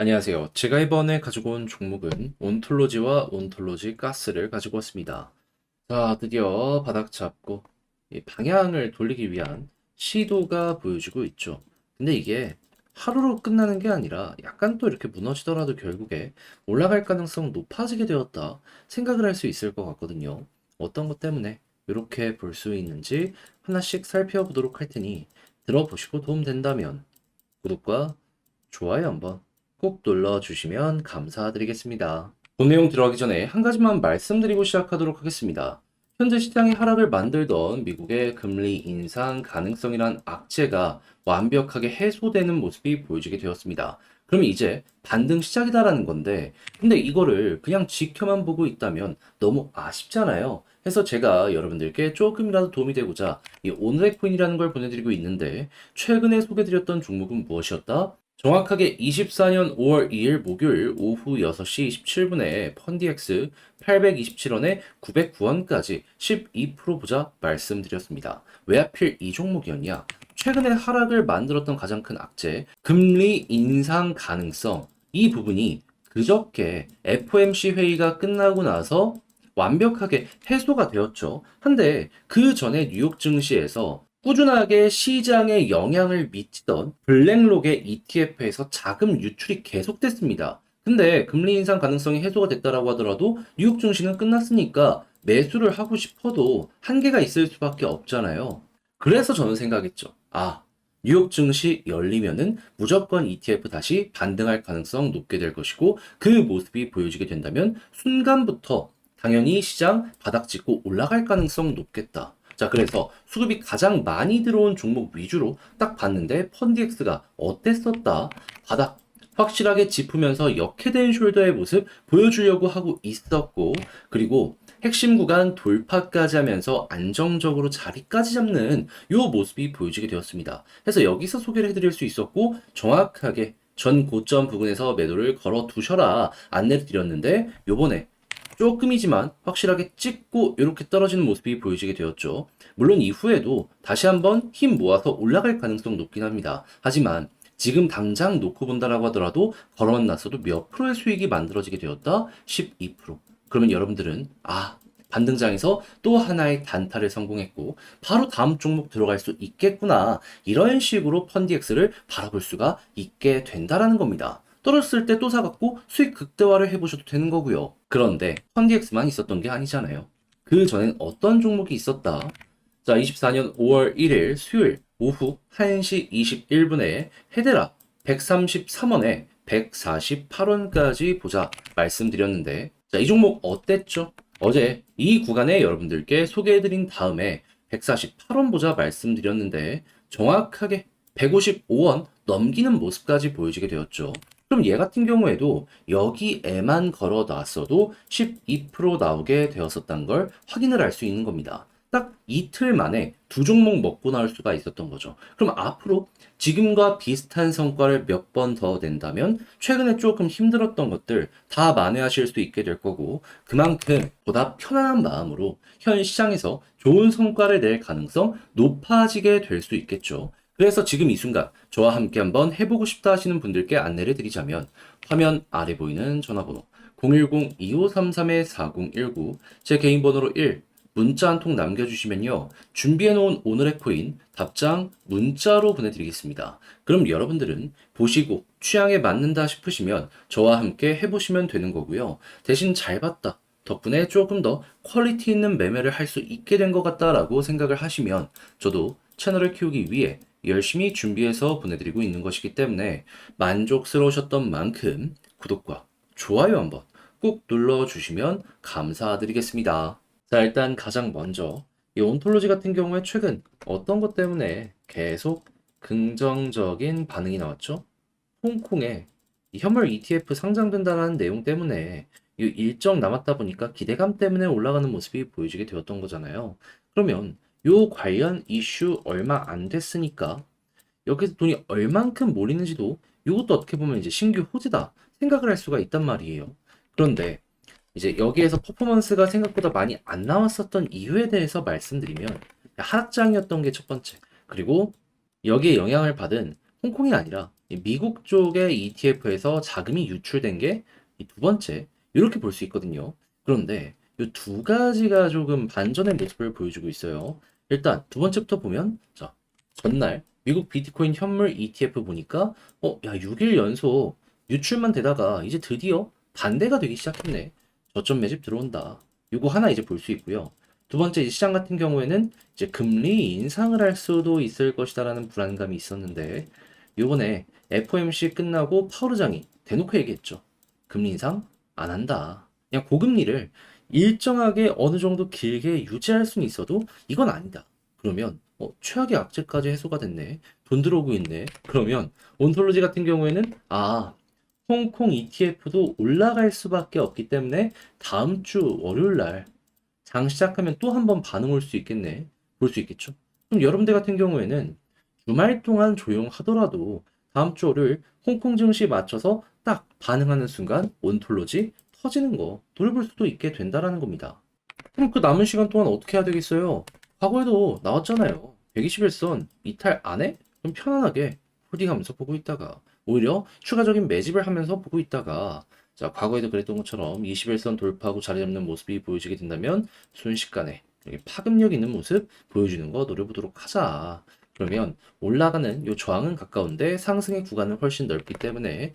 안녕하세요. 제가 이번에 가지고 온 종목은 온톨로지와 온톨로지 가스를 가지고 왔습니다. 자, 드디어 바닥 잡고 이 방향을 돌리기 위한 시도가 보여지고 있죠. 근데 이게 하루로 끝나는 게 아니라 약간 또 이렇게 무너지더라도 결국에 올라갈 가능성 높아지게 되었다 생각을 할 수 있을 것 같거든요. 어떤 것 때문에 이렇게 볼 수 있는지 하나씩 살펴보도록 할 테니 들어보시고 도움된다면 구독과 좋아요 한번 꼭 눌러주시면 감사드리겠습니다. 본 내용 들어가기 전에 한 가지만 말씀드리고 시작하도록 하겠습니다. 현재 시장의 하락을 만들던 미국의 금리 인상 가능성이란 악재가 완벽하게 해소되는 모습이 보여지게 되었습니다. 그럼 이제 반등 시작이다라는 건데, 근데 이거를 그냥 지켜만 보고 있다면 너무 아쉽잖아요. 해서 제가 여러분들께 조금이라도 도움이 되고자 이 오늘의 코인이라는 걸 보내드리고 있는데, 최근에 소개드렸던 종목은 무엇이었다? 정확하게 24년 5월 2일 목요일 오후 6시 27분에 펀디엑스 827원에 909원까지 12% 보자 말씀드렸습니다. 왜 하필 이 종목이었냐? 최근에 하락을 만들었던 가장 큰 악재, 금리 인상 가능성. 이 부분이 그저께 FOMC 회의가 끝나고 나서 완벽하게 해소가 되었죠. 한데 그 전에 뉴욕 증시에서 꾸준하게 시장에 영향을 미치던 블랙록의 ETF에서 자금 유출이 계속됐습니다. 근데 금리 인상 가능성이 해소가 됐다라고 하더라도 뉴욕 증시는 끝났으니까 매수를 하고 싶어도 한계가 있을 수밖에 없잖아요. 그래서 저는 생각했죠. 아, 뉴욕 증시 열리면은 무조건 ETF 다시 반등할 가능성 높게 될 것이고 그 모습이 보여지게 된다면 순간부터 당연히 시장 바닥 짚고 올라갈 가능성 높겠다. 자, 그래서 수급이 가장 많이 들어온 종목 위주로 딱 봤는데 펀디엑스가 어땠었다? 바닥 확실하게 짚으면서 역해된 숄더의 모습 보여주려고 하고 있었고, 그리고 핵심 구간 돌파까지 하면서 안정적으로 자리까지 잡는 요 모습이 보여지게 되었습니다. 그래서 여기서 소개를 해드릴 수 있었고, 정확하게 전 고점 부근에서 매도를 걸어 두셔라 안내를 드렸는데, 요번에 조금이지만 확실하게 찍고 이렇게 떨어지는 모습이 보여지게 되었죠. 물론 이후에도 다시 한번 힘 모아서 올라갈 가능성 높긴 합니다. 하지만 지금 당장 놓고 본다라고 하더라도 걸어놨어도 몇 프로의 수익이 만들어지게 되었다? 12%. 그러면 여러분들은 반등장에서 또 하나의 단타를 성공했고 바로 다음 종목 들어갈 수 있겠구나. 이런 식으로 펀디엑스를 바라볼 수가 있게 된다라는 겁니다. 떨어졌을 때 또 사갖고 수익 극대화를 해보셔도 되는 거고요. 그런데 펀디엑스만 있었던 게 아니잖아요. 그 전엔 어떤 종목이 있었다? 자, 24년 5월 1일 수요일 오후 1시 21분에 헤데라 133원에 148원까지 보자 말씀드렸는데, 자, 이 종목 어땠죠? 어제 이 구간에 여러분들께 소개해드린 다음에 148원 보자 말씀드렸는데 정확하게 155원 넘기는 모습까지 보여지게 되었죠. 그럼 얘 같은 경우에도 여기에만 걸어 놨어도 12% 나오게 되었었다는 걸 확인을 할 수 있는 겁니다. 딱 이틀 만에 두 종목 먹고 나올 수가 있었던 거죠. 그럼 앞으로 지금과 비슷한 성과를 몇 번 더 낸다면 최근에 조금 힘들었던 것들 다 만회하실 수 있게 될 거고, 그만큼 보다 편안한 마음으로 현 시장에서 좋은 성과를 낼 가능성 높아지게 될 수 있겠죠. 그래서 지금 이 순간 저와 함께 한번 해보고 싶다 하시는 분들께 안내를 드리자면, 화면 아래 보이는 전화번호 010-2533-4019, 제 개인 번호로 1, 문자 한 통 남겨주시면요, 준비해놓은 오늘의 코인 답장 문자로 보내드리겠습니다. 그럼 여러분들은 보시고 취향에 맞는다 싶으시면 저와 함께 해보시면 되는 거고요. 대신 잘 봤다, 덕분에 조금 더 퀄리티 있는 매매를 할 수 있게 된 것 같다라고 생각을 하시면 저도 채널을 키우기 위해 열심히 준비해서 보내드리고 있는 것이기 때문에 만족스러우셨던 만큼 구독과 좋아요 한번 꼭 눌러주시면 감사드리겠습니다. 자, 일단 가장 먼저 이 온톨로지 같은 경우에 최근 어떤 것 때문에 계속 긍정적인 반응이 나왔죠? 홍콩에 이 현물 ETF 상장된다는 내용 때문에 이 일정 남았다 보니까 기대감 때문에 올라가는 모습이 보여지게 되었던 거잖아요. 그러면 요 관련 이슈 얼마 안 됐으니까 여기서 돈이 얼만큼 몰리는지도 이것도 어떻게 보면 이제 신규 호재다 생각을 할 수가 있단 말이에요. 그런데 이제 여기에서 퍼포먼스가 생각보다 많이 안 나왔었던 이유에 대해서 말씀드리면 하락장이었던 게 첫 번째. 그리고 여기에 영향을 받은 홍콩이 아니라 이 미국 쪽의 ETF에서 자금이 유출된 게 이 두 번째, 이렇게 볼 수 있거든요. 그런데 이 두 가지가 조금 반전의 모습을 보여주고 있어요. 일단 두 번째부터 보면, 자, 전날 미국 비트코인 현물 ETF 보니까, 야, 6일 연속 유출만 되다가 이제 드디어 반대가 되기 시작했네. 저점 매집 들어온다. 요거 하나 이제 볼 수 있고요. 두 번째, 이 시장 같은 경우에는 이제 금리 인상을 할 수도 있을 것이다라는 불안감이 있었는데, 요번에 FOMC 끝나고 파월 의장이 대놓고 얘기했죠. 금리 인상 안 한다. 그냥 고금리를 일정하게 어느 정도 길게 유지할 수는 있어도 이건 아니다. 그러면 최악의 악재까지 해소가 됐네. 돈 들어오고 있네. 그러면 온톨로지 같은 경우에는 홍콩 ETF도 올라갈 수밖에 없기 때문에 다음 주 월요일 날 장 시작하면 또 한 번 반응 올 수 있겠네. 볼 수 있겠죠. 그럼 여러분들 같은 경우에는 주말 동안 조용하더라도 다음 주 월요일 홍콩 증시 맞춰서 딱 반응하는 순간 온톨로지 터지는 거 노려볼 수도 있게 된다라는 겁니다. 그럼 그 남은 시간 동안 어떻게 해야 되겠어요? 과거에도 나왔잖아요. 121선 이탈 안 해? 그럼 편안하게 홀딩하면서 보고 있다가 오히려 추가적인 매집을 하면서 보고 있다가 자, 과거에도 그랬던 것처럼 21선 돌파하고 자리 잡는 모습이 보여지게 된다면 순식간에 이렇게 파급력 있는 모습 보여주는 거 노려보도록 하자. 그러면 올라가는 요 저항은 가까운데 상승의 구간은 훨씬 넓기 때문에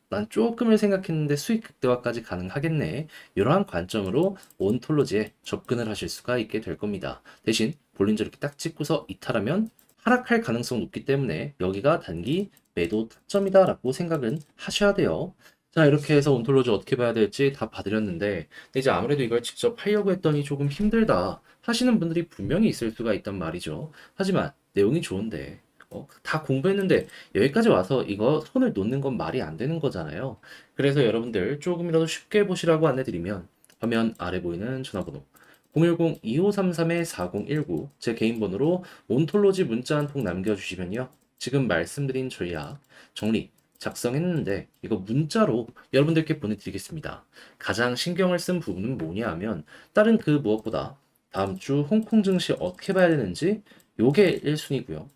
난 조금을 생각했는데 수익 극대화까지 가능하겠네. 이러한 관점으로 온톨로지에 접근을 하실 수가 있게 될 겁니다. 대신 볼린저 이렇게 딱 찍고서 이탈하면 하락할 가능성 높기 때문에 여기가 단기 매도 타점이다라고 생각은 하셔야 돼요. 자, 이렇게 해서 온톨로지 어떻게 봐야 될지 다 봐드렸는데 이제 아무래도 이걸 직접 하려고 했더니 조금 힘들다 하시는 분들이 분명히 있을 수가 있단 말이죠. 하지만 내용이 좋은데 다 공부했는데 여기까지 와서 이거 손을 놓는 건 말이 안 되는 거잖아요. 그래서 여러분들 조금이라도 쉽게 보시라고 안내드리면 화면 아래 보이는 전화번호 010-2533-4019 제 개인 번호로 온톨로지 문자 한 통 남겨주시면요. 지금 말씀드린 전략 정리 작성했는데 이거 문자로 여러분들께 보내드리겠습니다. 가장 신경을 쓴 부분은 뭐냐 하면 다른 그 무엇보다 다음 주 홍콩 증시 어떻게 봐야 되는지 요게 1순위고요.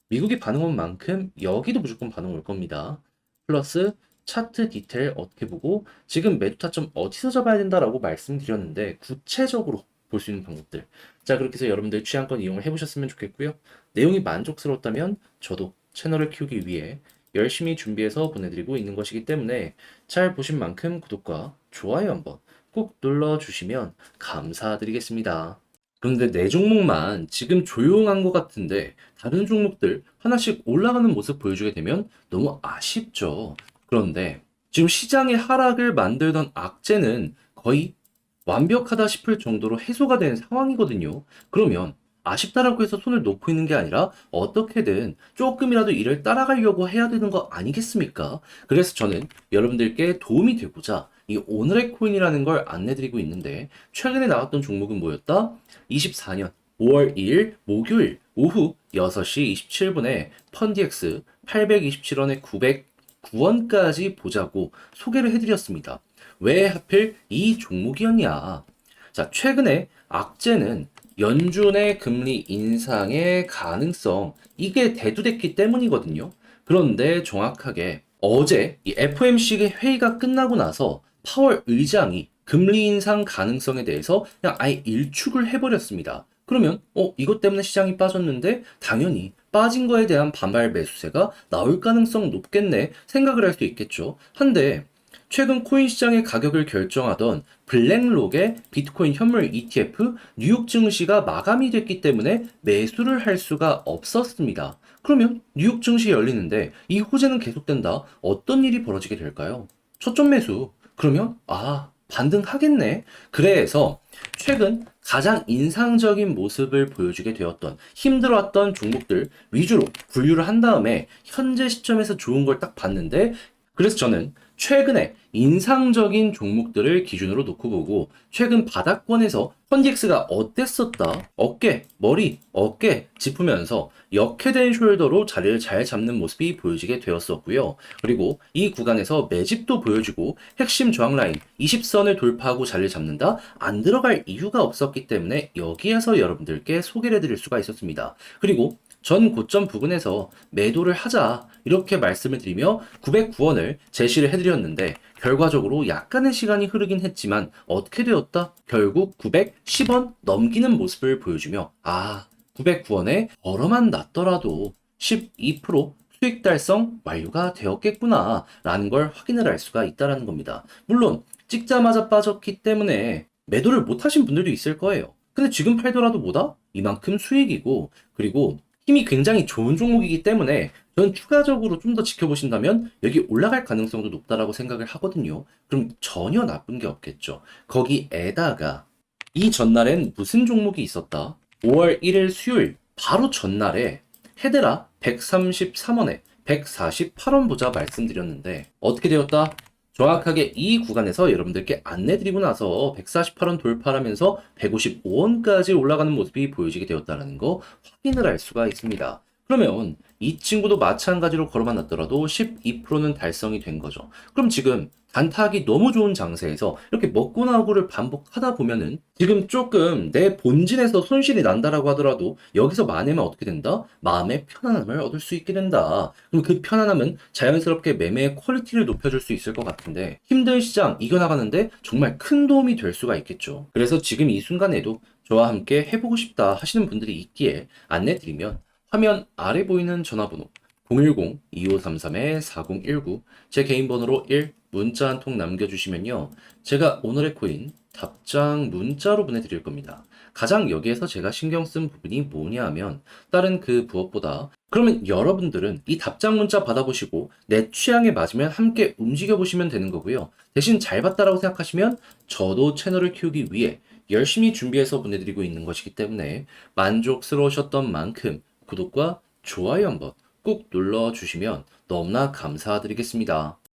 미국이 반응 온 만큼 여기도 무조건 반응 올 겁니다. 플러스 차트 디테일 어떻게 보고 지금 매도 타점 어디서 잡아야 된다라고 말씀드렸는데 구체적으로 볼 수 있는 방법들. 자, 그렇게 해서 여러분들 취향껏 이용을 해보셨으면 좋겠고요. 내용이 만족스러웠다면 저도 채널을 키우기 위해 열심히 준비해서 보내드리고 있는 것이기 때문에 잘 보신 만큼 구독과 좋아요 한번 꼭 눌러주시면 감사드리겠습니다. 그런데 내 종목만 지금 조용한 것 같은데 다른 종목들 하나씩 올라가는 모습 보여주게 되면 너무 아쉽죠. 그런데 지금 시장의 하락을 만들던 악재는 거의 완벽하다 싶을 정도로 해소가 된 상황이거든요. 그러면 아쉽다라고 해서 손을 놓고 있는 게 아니라 어떻게든 조금이라도 이를 따라가려고 해야 되는 거 아니겠습니까? 그래서 저는 여러분들께 도움이 되고자 이 오늘의 코인이라는 걸 안내드리고 있는데 최근에 나왔던 종목은 뭐였다? 24년 5월 2일 목요일 오후 6시 27분에 펀디엑스 827원에 909원까지 보자고 소개를 해드렸습니다. 왜 하필 이 종목이었냐? 자, 최근에 악재는 연준의 금리 인상의 가능성, 이게 대두됐기 때문이거든요. 그런데 정확하게 어제 이 FOMC 회의가 끝나고 나서 파월 의장이 금리 인상 가능성에 대해서 그냥 아예 일축을 해버렸습니다. 그러면 이것 때문에 시장이 빠졌는데 당연히 빠진 거에 대한 반발 매수세가 나올 가능성 높겠네 생각을 할 수 있겠죠. 한데 최근 코인 시장의 가격을 결정하던 블랙록의 비트코인 현물 ETF 뉴욕 증시가 마감이 됐기 때문에 매수를 할 수가 없었습니다. 그러면 뉴욕 증시 열리는데 이 호재는 계속된다. 어떤 일이 벌어지게 될까요? 초점 매수. 그러면 반등하겠네. 그래서 최근 가장 인상적인 모습을 보여주게 되었던 힘들어왔던 종목들 위주로 분류를 한 다음에 현재 시점에서 좋은 걸 딱 봤는데 그래서 저는 최근에 인상적인 종목들을 기준으로 놓고 보고 최근 바닥권에서 펀디엑스가 어땠었다? 어깨, 머리, 어깨 짚으면서 역회된 숄더로 자리를 잘 잡는 모습이 보여지게 되었었고요. 그리고 이 구간에서 매집도 보여주고 핵심 저항 라인 20선을 돌파하고 자리를 잡는다? 안 들어갈 이유가 없었기 때문에 여기에서 여러분들께 소개를 해드릴 수가 있었습니다. 그리고 전 고점 부근에서 매도를 하자 이렇게 말씀을 드리며 909원을 제시를 해드렸는데 결과적으로 약간의 시간이 흐르긴 했지만 어떻게 되었다? 결국 910원 넘기는 모습을 보여주며 909원에 벌어만 났더라도 12% 수익 달성 완료가 되었겠구나 라는 걸 확인을 할 수가 있다는 겁니다. 물론 찍자마자 빠졌기 때문에 매도를 못 하신 분들도 있을 거예요. 근데 지금 팔더라도 뭐다? 이만큼 수익이고 그리고 힘이 굉장히 좋은 종목이기 때문에 저는 추가적으로 좀 더 지켜보신다면 여기 올라갈 가능성도 높다라고 생각을 하거든요. 그럼 전혀 나쁜 게 없겠죠. 거기에다가 이 전날엔 무슨 종목이 있었다? 5월 1일 수요일 바로 전날에 헤데라 133원에 148원 보자 말씀드렸는데 어떻게 되었다? 정확하게 이 구간에서 여러분들께 안내드리고 나서 148원 돌파하면서 155원까지 올라가는 모습이 보여지게 되었다는 거 확인을 할 수가 있습니다. 그러면 이 친구도 마찬가지로 걸어만 놨더라도 12%는 달성이 된 거죠. 그럼 지금 단타하기 너무 좋은 장세에서 이렇게 먹고 나오고를 반복하다 보면은 지금 조금 내 본진에서 손실이 난다라고 하더라도 여기서 만회면 어떻게 된다? 마음의 편안함을 얻을 수 있게 된다. 그럼 그 편안함은 자연스럽게 매매의 퀄리티를 높여줄 수 있을 것 같은데 힘든 시장 이겨나가는데 정말 큰 도움이 될 수가 있겠죠. 그래서 지금 이 순간에도 저와 함께 해보고 싶다 하시는 분들이 있기에 안내드리면 화면 아래 보이는 전화번호 010-2533-4019 제 개인 번호로 1 문자 한 통 남겨주시면요. 제가 오늘의 코인 답장 문자로 보내드릴 겁니다. 가장 여기에서 제가 신경 쓴 부분이 뭐냐 하면 다른 그 부업보다 그러면 여러분들은 이 답장 문자 받아보시고 내 취향에 맞으면 함께 움직여보시면 되는 거고요. 대신 잘 봤다라고 생각하시면 저도 채널을 키우기 위해 열심히 준비해서 보내드리고 있는 것이기 때문에 만족스러우셨던 만큼 구독과 좋아요 한번 꾹 눌러주시면 너무나 감사드리겠습니다.